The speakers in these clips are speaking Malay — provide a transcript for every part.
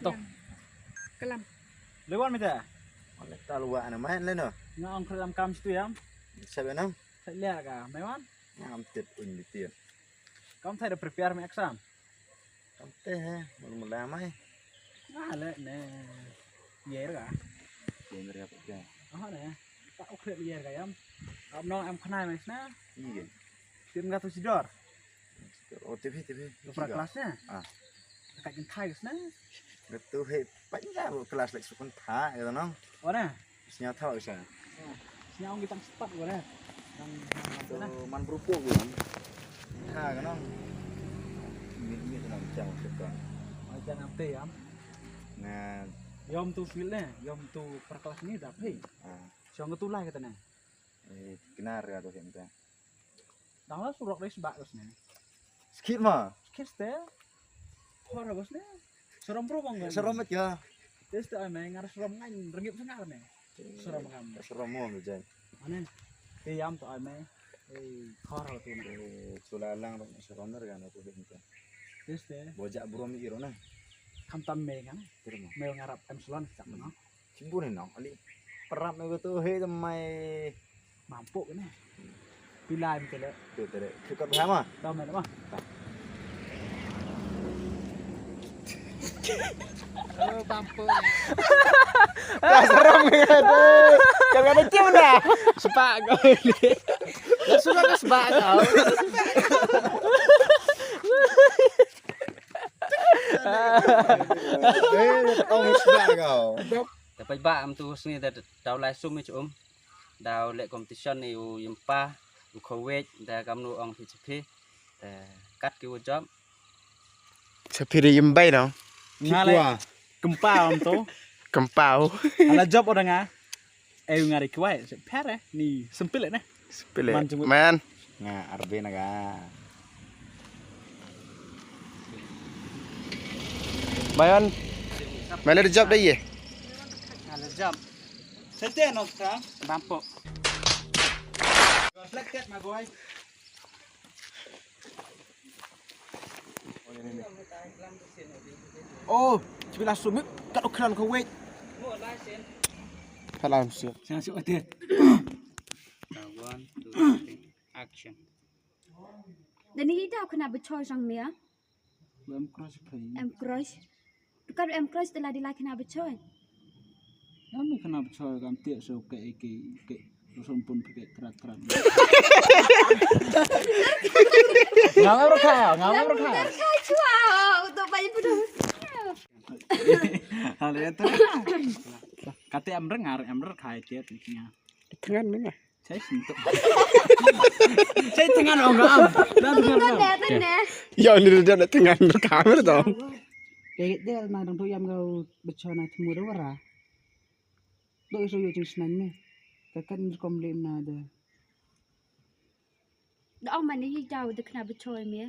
toh. Kelam. Lewat mita. Oleh taluan main lain no. Nga ang kelam kam situ ya. Sabi nang Saya lihat ka. Mewan. ngamtit unditir. Kamu saya prepare me exam. Kamte he, mula mai. Ah le ne. Yer ka. Yang riap ya. Ah ne. Tak ukret yer ka yam. Am nong am khnai mes na. Iya. Tim ngatu sidor. Oh TV. Pra kelasnya. Ah. Dekat jeng thai kesna. Betul he, panjang kelas lek sukun tha gitu nong. Oh na. Senyap tahu saya. Sinyang kita cepat gua na. Tuh man berupuk gitu. Tha kan nong. Ini tu nong jam suka. Macam apa yam? Nah, Yom tu fil ne. Yom tu pra kelas ni dah hei. Siang tu lah kata na. kenar ya tuh kita. Dah lah surok dari sebak bos ne. Skip mah. Kiste. Hora bos ne. Seram pro bang. Seram aja. Terus tu ay ngar seram ngan rengip sengar ne. Seram kam. Seram mau aja. Mana? Yam tu ay me. Hora tu ne. Sulalang seram kan aku kita. Terus tu Bojak buromi iro nah. kam tam me kan. Terus Me ngarap emslon cak no. Cimbunin nong ali. Perap me tuh he temai. Mampu kan. Pilai betul le. Tuh tadi. Cukup sama. Tahu me mah. Oh, bampu. Dah seram gitu. Jangan ada cium dah. Sepak kau ini. Dah suka ke sepak kau. Oh, sepak kau. Dapat ba am tu sini dah lai sum itu dah lek competition ni yempa Kuwait dah kamu ong PCP kat kiu job. Sepiri yembay no. Ngale gempa om tu. Kempau. Ala job orang nga. Ngari kuai pere ni sempil ne. Sepile. Man jemput. Man. Nah, arbe naga. Bayan. Mana ada job dah ye? Ala job Sete no ka. bampu. Reflected my boy. Oh, sebelah sumit kat ukran Kuwait. Salam siap. Jangan siap hati. 1 2 3 action. Dan ini dah kena bercoy sang mia. Belum cross play. Em crush. Bukan em crush telah dilai kena bercoy. Kami kena percaya kam tiak so ke rusun pun pakai terat-terat. Ngawur kaya. Terkai cua untuk banyak penuh. Hal itu. Kata emrer kaya tiak tiaknya. Tengah ni. Saya sentuh. Saya tengah enggak am. Tengah. Ya ni dia nak tengah kamera tau. Kayak dia na dong tu yang kau bercakap nak temu dora. Do iso yo jeng senan ni. Kakan komplain na ada. Dah mana ni jauh dah kena bercoy mia.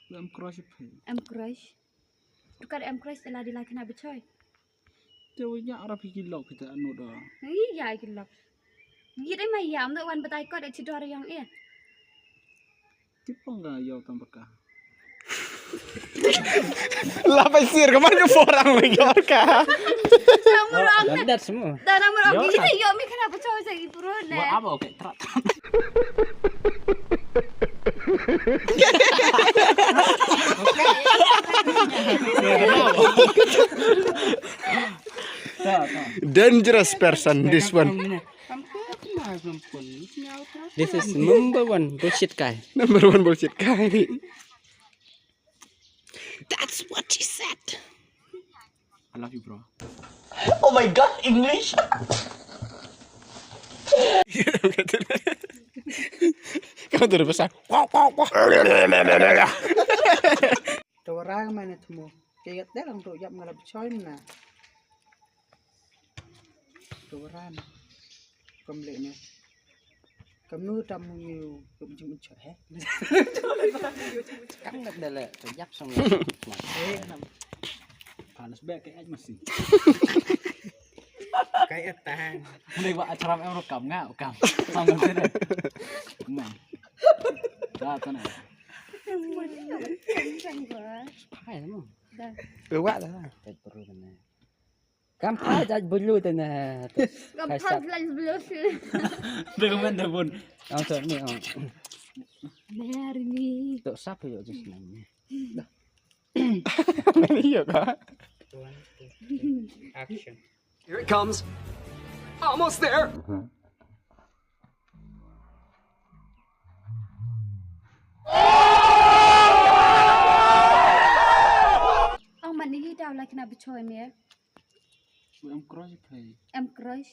Belum cross play. Em crush. Bukan em crush telah dilai kena bercoy. Jauhnya Arab gila kita anu dah. Iya gila. Gila mah ya, untuk wan betai kau ada cedera yang iya. Tipe enggak ya tambah. Lah pasir kemana orang lagi orka. Namurang. Dat semua. Dah namurang gini yo mi kena bercoy saya pura Buat ne. apa kayak terat. Dangerous person this one. This is number 1 bullshit guy. Number 1 bullshit guy. That's what she said. I love you bro. Oh my god, English! Kamu tuh besar. Orang mana temu? Kayak dia lang tu jap ngalap coy na. Orang komplain ni. Kamu tamu you kum coy. Cắn đất đây là tôi dắt xong Panas banget kayak aja masih. Kayak tahan. Ini buat acara em rekam nggak? Rekam. Sanggup sini. Kemana? Dah tuh nih. phải lắm. dah. Wak dah. Tet perlu kena. Gampang aja bulu tu nah. Gampang belas belas. Dengan dah pun. Ang tu ni ang. Mary ni. Tu siapa yo just nanya. Iya kah? Action. Here it comes. Almost there. Ông mà đi đâu lại kena bercoy mẹ. Em cross thầy. Em crush.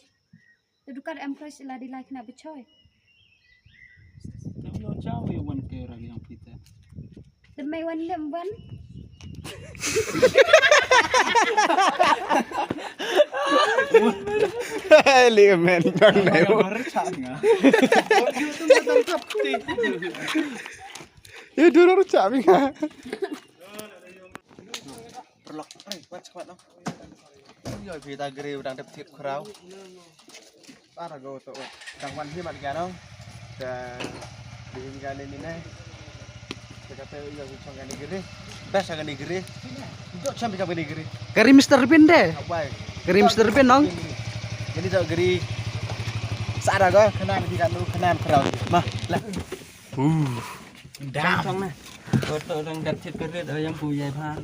Itu kan em crush lah di like kena bercoy. Tahu lo jauh ya wan ke orang yang kita. Demi wan lem wan. Liam men bang này. Baru caknya. Ya dulu cak mi kah? Perlok, buat cepat dong. Rồi vì ta grill đang đập thịt khao. Ta là go tụi. Đang quan thêm mặt gà không? Và đi gà lên đi này. Kita tahu ya macam gani gede. Best gani gede. Jok sampai gani gede. Kari Mr. Pin deh. Apa? Kari Mr. Pin dong. Jadi jok gede. Sada go, kena nanti kan lu kena khao. Mah, lah. Đam xong nè. Tôi đang đặt thịt cái ở trong phù dây pha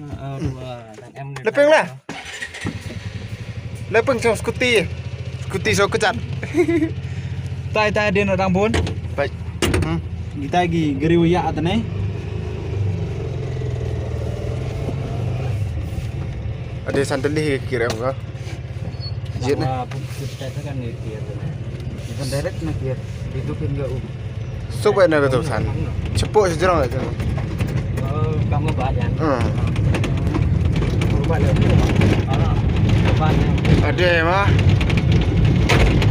đàn em này. Lepeng lah. Lepeng trong skuti. Skuti so kecat. Tai dia nak dang pun. Baik. Kita lagi grill ya atas ni. Ada sandali kira enggak? Jit ni. Kita kan ni kia tu. Bukan direct nak kia. Itu pun enggak Supaya nak betul san. Cepuk sejarang lah tu. Kamu bayan. Berubah lagi. Ada mah.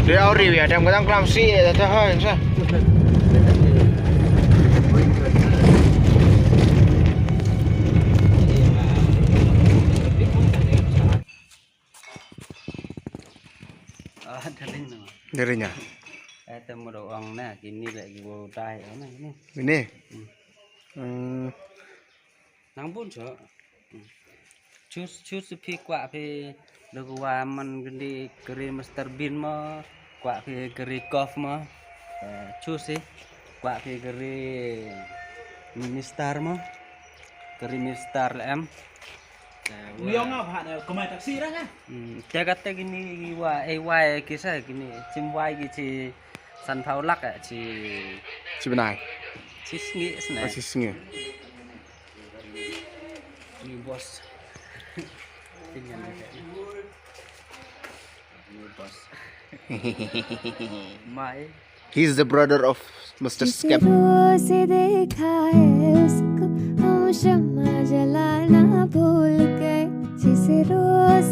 Dia ori ya, dia kadang kelam si dah hai sah. Darinya. Temu doang nah, kini lagi bawa tai nah ini. Ini. Nang pun so. Chus phi kwa phi được qua mình đi kiri Mr Bean mà qua phi kiri golf mà chus sih qua phi kiri Mister mà kiri Mister là em. Liang apa nak kemai taksi dah kan? Dia kata gini wa ay kisah gini chim wai gitu san phao lắc à Si benai. chi nghĩ này Masih sengi. ni bos tinggal ni bos mai He's the brother of Mr. Skep. रोज देखा है उसको हम शम्मा जलाना भूल गए जिसे रोज